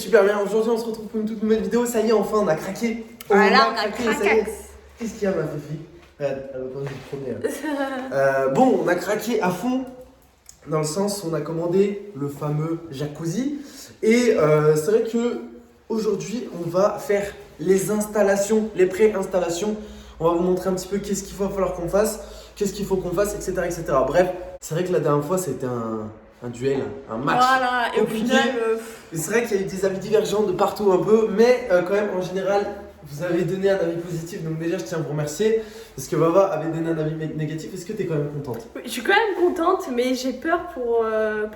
super bien. Aujourd'hui, on se retrouve pour une toute nouvelle vidéo. Ça y est, enfin, on a craqué. Voilà, on a craqué. Qu'est-ce qu'il y a, ma fifi? Regarde, elle va pas se promener. Bon, on a craqué à fond. Dans le sens où on a commandé le fameux jacuzzi. Et c'est vrai que aujourd'hui, on va faire les installations, les pré-installations. On va vous montrer un petit peu qu'est-ce qu'il va falloir qu'on fasse, qu'est-ce qu'il faut qu'on fasse, etc., etc. Bref, c'est vrai que la dernière fois, c'était un duel, un match. Voilà, et au compliqué. final. Et c'est vrai qu'il y a eu des avis divergents de partout un peu, mais quand même, en général, vous avez donné un avis positif. Donc déjà, je tiens à vous remercier. Parce que Vava avait donné un avis négatif. Est-ce que tu es quand même contente? Oui, je suis quand même contente, mais j'ai peur pour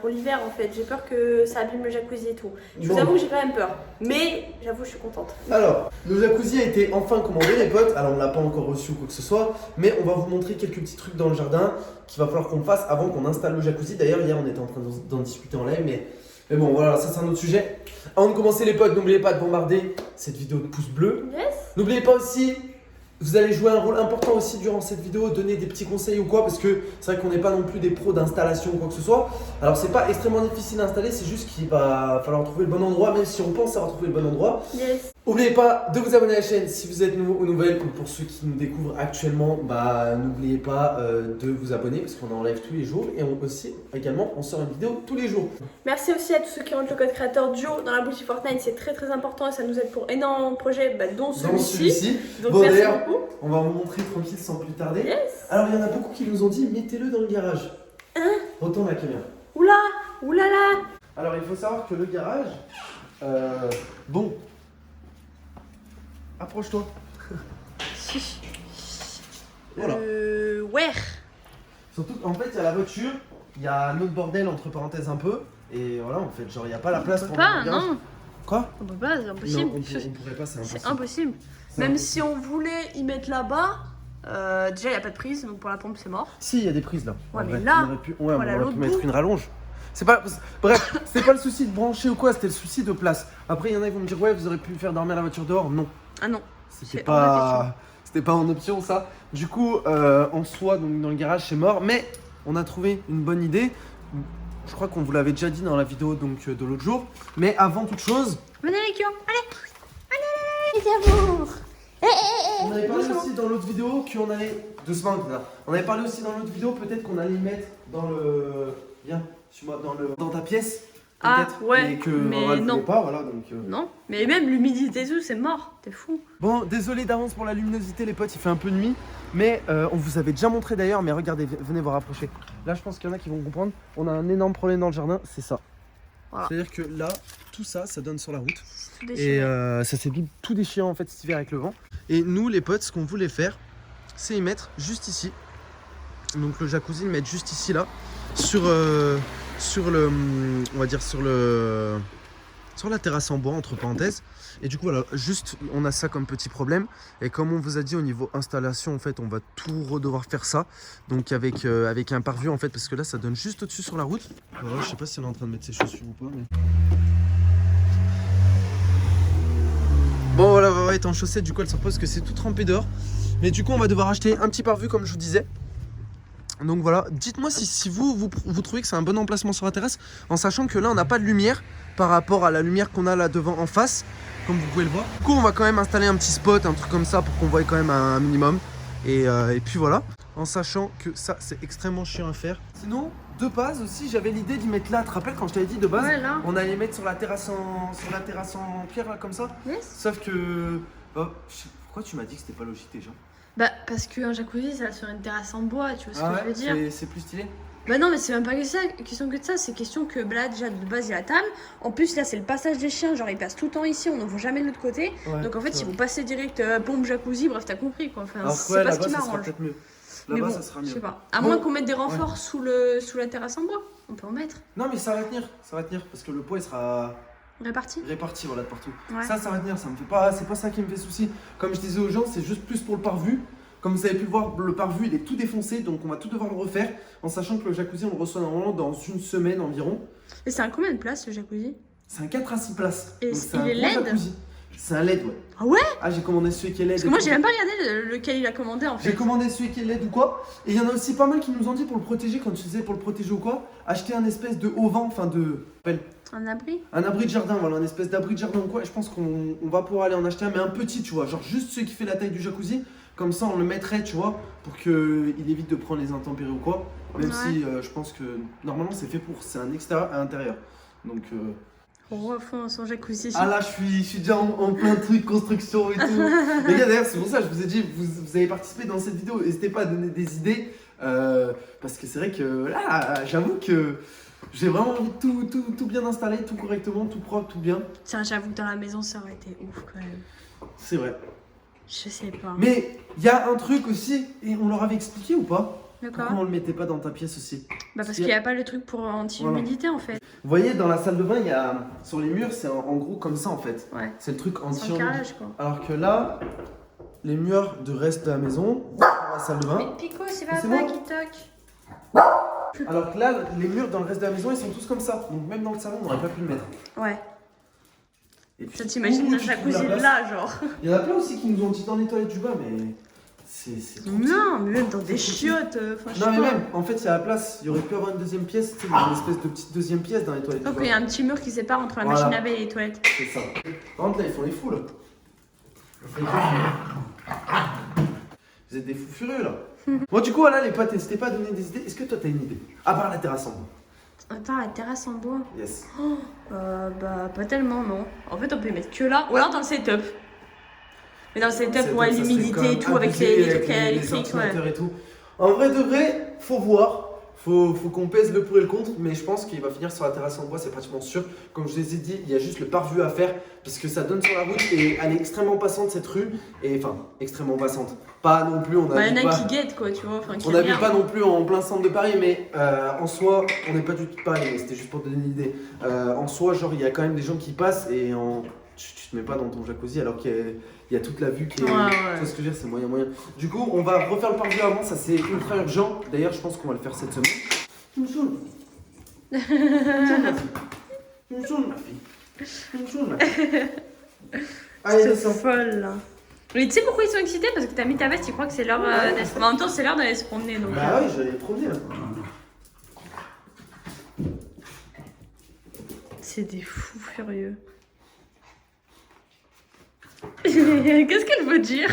l'hiver en fait. J'ai peur que ça abîme le jacuzzi et tout. Je vous avoue que j'ai quand même peur. Mais j'avoue, je suis contente. Alors, le jacuzzi a été enfin commandé, les potes. Alors, on ne l'a pas encore reçu ou quoi que ce soit. Mais on va vous montrer quelques petits trucs dans le jardin qu'il va falloir qu'on fasse avant qu'on installe le jacuzzi. D'ailleurs, hier, on était en train d'en discuter en live. Mais bon, voilà, ça c'est un autre sujet. Avant de commencer, les potes, n'oubliez pas de bombarder cette vidéo de pouce bleu. Yes. N'oubliez pas aussi, vous allez jouer un rôle important aussi durant cette vidéo, donner des petits conseils ou quoi, parce que c'est vrai qu'on n'est pas non plus des pros d'installation ou quoi que ce soit. Alors c'est pas extrêmement difficile à installer, c'est juste qu'il va falloir trouver le bon endroit, même si on pense avoir trouvé le bon endroit. Yes. N'oubliez pas de vous abonner à la chaîne si vous êtes nouveau ou nouvelle, ou pour ceux qui nous découvrent actuellement, n'oubliez pas de vous abonner parce qu'on en live tous les jours et également on sort une vidéo tous les jours. Merci aussi à tous ceux qui rentrent le code créateur Joe dans la boutique Fortnite, c'est très très important et ça nous aide pour énormément de projets, dont celui-ci. Donc Bon, merci d'ailleurs, beaucoup. on va vous montrer tranquille sans plus tarder. Yes. Alors il y en a beaucoup qui nous ont dit mettez-le dans le garage. Hein? Retourne la caméra. Oula, oulala. Alors il faut savoir que le garage, bon, approche-toi. Voilà. Ouais. Surtout qu'en fait il y a la voiture, il y a un autre bordel entre parenthèses un peu, et voilà en fait, genre il n'y a pas la place pour Pas, le garage. non. Quoi? On peut pas, c'est impossible. Non, on pourrait pas, c'est impossible. C'est impossible. C'est Même impossible. si on voulait y mettre là-bas, déjà il n'y a pas de prise, donc pour la pompe c'est mort. Si, il y a des prises là. Ouais, En mais vrai, là, on aurait pu, voilà, on aurait l'autre pu mettre bout. une rallonge. C'est pas, bref, c'était pas le souci de brancher ou quoi, c'était le souci de place. Après, il y en a qui vont me dire, ouais, vous aurez pu faire dormir la voiture dehors. Non, Ah non. c'était C'est hors de pas, c'était pas en option ça. Du coup, en soi, donc dans le garage, c'est mort. Mais on a trouvé une bonne idée. Je crois qu'on vous l'avait déjà dit dans la vidéo donc de l'autre jour. Mais avant toute chose, Venez les kios, allez, les amours. on avait parlé aussi dans l'autre vidéo qu'on allait. Doucement, là. On avait parlé aussi dans l'autre vidéo, peut-être qu'on allait mettre dans le. Viens, suis-moi, dans ta pièce. Ah, peut-être, ouais, mais que mais Laura le non. voulait pas, voilà donc. Non, mais même l'humidité et tout, c'est mort, t'es fou. Bon, désolé d'avance pour la luminosité, les potes, il fait un peu nuit. Mais on vous avait déjà montré d'ailleurs, mais regardez, venez vous rapprocher. Là, je pense qu'il y en a qui vont comprendre. On a un énorme problème dans le jardin, c'est ça. Voilà. C'est-à-dire que là, tout ça, ça donne sur la route. Tout Et déchiré. ça s'est tout déchiré en fait cet hiver avec le vent. Et nous, les potes, ce qu'on voulait faire, c'est y mettre juste ici. Donc le jacuzzi, le mettre juste ici là, sur le, on va dire sur la terrasse en bois entre parenthèses. Et du coup voilà, juste on a ça comme petit problème. Et comme on vous a dit au niveau installation, en fait, on va tout redevoir faire ça. Donc avec un pare-vue en fait, parce que là ça donne juste au-dessus sur la route. Voilà, je sais pas si elle est en train de mettre ses chaussures ou pas. Mais... Bon voilà, Vava est en chaussettes, du coup elle suppose que c'est tout trempé dehors. Mais du coup on va devoir acheter un petit pare-vue comme je vous disais. Donc voilà, dites-moi si vous trouvez que c'est un bon emplacement sur la terrasse, en sachant que là on n'a pas de lumière par rapport à la lumière qu'on a là devant en face, comme vous pouvez le voir. Du coup on va quand même installer un petit spot, un truc comme ça pour qu'on voie quand même un minimum. Et puis voilà, en sachant que ça c'est extrêmement chiant à faire. Sinon, de base aussi j'avais l'idée d'y mettre là, tu te rappelles quand je t'avais dit de base, Ouais, là. on allait mettre sur la terrasse en pierre là comme ça. Yes. Sauf que... pourquoi tu m'as dit que c'était pas logique déjà? Bah, parce qu'un jacuzzi, ça va sur une terrasse en bois, tu vois ce que je veux dire. C'est plus stylé. Bah non, mais c'est même pas question que de ça, c'est question que là, déjà, de base, il y a la table. En plus, là, c'est le passage des chiens, genre, ils passent tout le temps ici, on n'en voit jamais de l'autre côté. Ouais, Donc en fait, c'est ils vrai. vont passer direct pompe, jacuzzi, bref, t'as compris quoi. Enfin, Alors c'est ouais, pas ce là-bas qui ça sera m'arrange. peut-être mieux. Mais Là-bas bon, ça sera je mieux. sais pas. À Bon, moins qu'on mette des ouais. renforts sous la terrasse en bois, on peut en mettre. Non mais ça va tenir parce que le poids il sera Réparti. réparti voilà de partout. Ouais. Ça va tenir, ça me fait pas, c'est pas ça qui me fait souci. Comme je disais aux gens, c'est juste plus pour le pare-vue. Comme vous avez pu le voir, le pare-vue il est tout défoncé, donc on va tout devoir le refaire. En sachant que le jacuzzi on le reçoit normalement dans une semaine environ. Et c'est un combien de places ce jacuzzi? C'est un 4 à 6 places. Et Donc c'est il un est gros LED? jacuzzi. C'est un LED, ouais. Ah ouais? Ah, j'ai commandé celui qui est LED. Parce que moi j'ai même pas regardé lequel il a commandé en fait. J'ai commandé celui qui est LED ou quoi. Et il y en a aussi pas mal qui nous ont dit pour le protéger, quand tu disais pour le protéger ou quoi, acheter un espèce de auvent, enfin de. Un abri? Un abri de jardin, voilà, un espèce d'abri de jardin ou quoi. Et je pense qu'on va pouvoir aller en acheter un, mais un petit, tu vois. Genre juste celui qui fait la taille du jacuzzi. Comme ça, on le mettrait, tu vois, pour qu'il évite de prendre les intempéries ou quoi. Même si je pense que normalement c'est fait pour. C'est un extérieur à intérieur. Donc. On refond son jacuzzi. Ah là, je suis déjà en plein truc, construction et tout. Les gars, d'ailleurs, c'est pour ça que je vous ai dit, vous avez participé dans cette vidéo. N'hésitez pas à donner des idées. Parce que c'est vrai que là, j'avoue que j'ai vraiment envie de tout bien installer, tout correctement, tout propre, tout bien. Tiens, j'avoue que dans la maison, ça aurait été ouf quand même. C'est vrai. Je sais pas. Mais il y a un truc aussi, et on leur avait expliqué ou pas? D'accord. Pourquoi on le mettait pas dans ta pièce aussi? Bah parce qu'il n'y a pas le truc pour anti-humidité en fait. Vous voyez, dans la salle de bain, il y a sur les murs, c'est en gros comme ça en fait. Ouais. C'est le truc Sans anti-humidité. carrelage quoi. Alors que là, les murs de reste de la maison, dans la salle de bain. Mais Pico, c'est pas C'est pas bon qui toque. Alors que là, les murs dans le reste de la maison, ils sont tous comme ça. Donc même dans le salon, on n'aurait pas pu le mettre. Ouais. Et puis, Ça t'imagine où un tu trouves la jacuzzi place là, genre. Il y en a plein aussi qui nous ont dit dans les toilettes du bas, mais c'est trop petit. Non, mais même dans des chiottes. Enfin, je sais Non mais pas. même, en fait, il y a la place. Il y aurait pu avoir une deuxième pièce, tu sais, une espèce de petite deuxième pièce dans les toilettes. Donc du il y bas. a un petit mur qui sépare entre la Voilà. machine à laver et les toilettes. C'est ça. Par contre, là, ils font les fous, là. Vous êtes des fous furieux, là. Bon, du coup, voilà, les potes, n'hésitez pas à donner des idées. Est-ce que toi, t'as une idée? À part la terrasse en bois. Attends, la terrasse en bois. Yes. Bah pas tellement non. En fait on peut y mettre que là. Ou alors dans le setup. Mais dans le setup, Ça ouais, serait l'humidité quand et même tout avec abusé, les trucs les électriques, ouais. ordinateurs et tout. En vrai de vrai, faut voir. Faut qu'on pèse le pour et le contre, mais je pense qu'il va finir sur la terrasse en bois, c'est pratiquement sûr. Comme je les ai dit, il y a juste le pare-vue à faire parce que ça donne sur la route et elle est extrêmement passante cette rue. Et enfin, extrêmement passante. Pas non plus, on Bah, il y en n'habite a pas. qui guettent quoi, tu vois. Enfin, qui On aiment n'habite bien. pas non plus en plein centre de Paris, mais en soi, on n'est pas du tout de Paris, mais c'était juste pour te donner une idée. En soi, genre, il y a quand même des gens qui passent et tu te mets pas dans ton jacuzzi alors qu'il y a toute la vue qui est. Ouais, ouais. Tu vois ce que je veux dire, c'est moyen. Du coup, on va refaire le pare-vue avant, ça c'est ultra urgent. D'ailleurs, je pense qu'on va le faire cette semaine. Tu me saoules. Tu me saoules, ma fille. Tu me saoules, ma fille. Allez, C'est descends. folle là. Mais tu sais pourquoi ils sont excités? Parce que t'as mis ta veste, ils croient que c'est l'heure d'aller se promener. En même temps, c'est l'heure d'aller se promener donc. Bah oui, j'allais le promener là. C'est des fous furieux. Qu'est-ce qu'elle veut dire?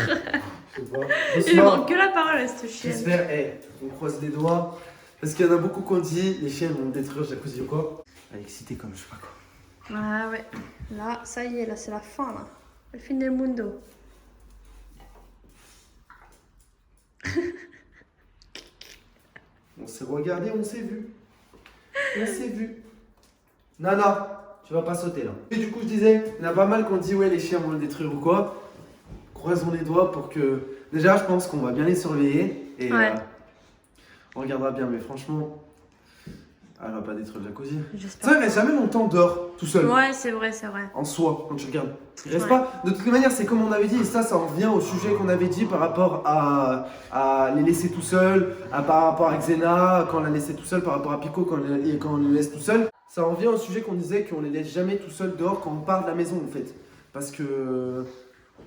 Je sais pas. Il Bonsoir. manque que la parole à cette chienne. J'espère, on croise les doigts. Parce qu'il y en a beaucoup qui ont dit les chiens vont me détruire le jacuzzi ou quoi. Elle est excitée comme je sais pas quoi. Ah ouais. Là, ça y est, là, c'est la fin là. Le fin del mundo. On s'est regardé, on s'est vu. On s'est vu. Nana, tu vas pas sauter là. Et du coup, je disais, il y en a pas mal qui ont dit ouais, les chiens vont le détruire ou quoi. Croisons les doigts pour que. Déjà, je pense qu'on va bien les surveiller. Et Ouais. on regardera bien, mais franchement, elle va pas détruire le jacuzzi. J'espère. Ça, il reste jamais longtemps dehors, tout seul. Ouais, c'est vrai, c'est vrai. En soi, quand tu regardes. Il reste Ouais. pas. De toute manière, c'est comme on avait dit, et ça revient au sujet qu'on avait dit par rapport à les laisser tout seuls, par rapport à Xena, quand on l'a laissé tout seul, par rapport à Pico, quand on les laisse tout seul. Ça revient au sujet qu'on disait qu'on les laisse jamais tout seuls dehors quand on part de la maison, en fait. Parce que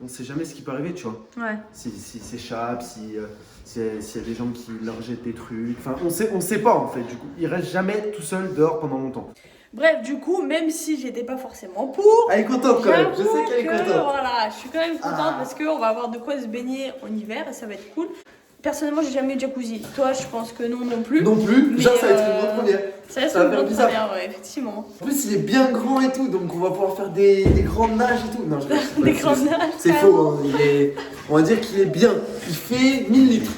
on sait jamais ce qui peut arriver, tu vois. Ouais. S'ils s'échappent, s'il y a des gens qui leur jettent des trucs. Enfin, on sait pas, en fait. Du coup, ils restent jamais tout seuls dehors pendant longtemps. Bref, du coup, même si j'étais pas forcément pour, Elle est contente quand même. Je j'avoue sais qu'elle est que, contente. voilà, je suis quand même contente Ah. parce qu'on va avoir de quoi se baigner en hiver et ça va être cool. Personnellement, j'ai jamais eu de jacuzzi. Toi, je pense que non plus. Non plus, Mais, genre ça va être une bonne première. Ça va être Ça va une faire bonne bizarre. première, ouais, effectivement. En plus, il est bien grand et tout, donc on va pouvoir faire des grandes nages et tout. Non, je sais pas, Des grandes nages, c'est faux, hein, on va dire qu'il est bien. Il fait 1000 litres.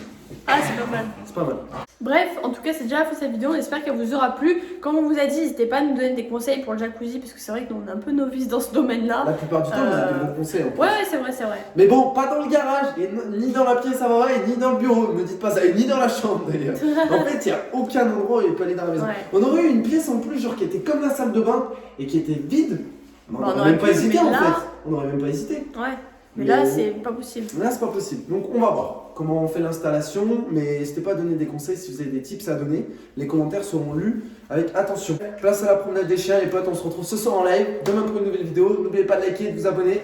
Ah, c'est pas mal. C'est pas mal. Bref, en tout cas, c'est déjà la fin de cette vidéo. On espère qu'elle vous aura plu. Comme on vous a dit, n'hésitez pas à nous donner des conseils pour le jacuzzi parce que c'est vrai que nous, on est un peu novices dans ce domaine-là. La plupart du temps, on a de bons conseils en plus. Ouais, c'est vrai, c'est vrai. Mais bon, pas dans le garage, et ni dans la pièce à maman, et ni dans le bureau. Ne me dites pas ça, et ni dans la chambre d'ailleurs. En fait, il n'y a aucun endroit où il peut aller dans la maison. Ouais. On aurait eu une pièce en plus, genre qui était comme la salle de bain et qui était vide. Bah, On on n'aurait aurait même pas pu, hésité mais en là- fait. On n'aurait même pas hésité. Ouais. Mais Mais- là, c'est pas possible. Là, c'est pas possible. Donc, on va voir comment on fait l'installation. Mais n'hésitez pas à donner des conseils si vous avez des tips à donner. Les commentaires seront lus avec attention. Place à la promenade des chiens, les potes. On se retrouve ce soir en live. Demain pour une nouvelle vidéo. N'oubliez pas de liker et de vous abonner.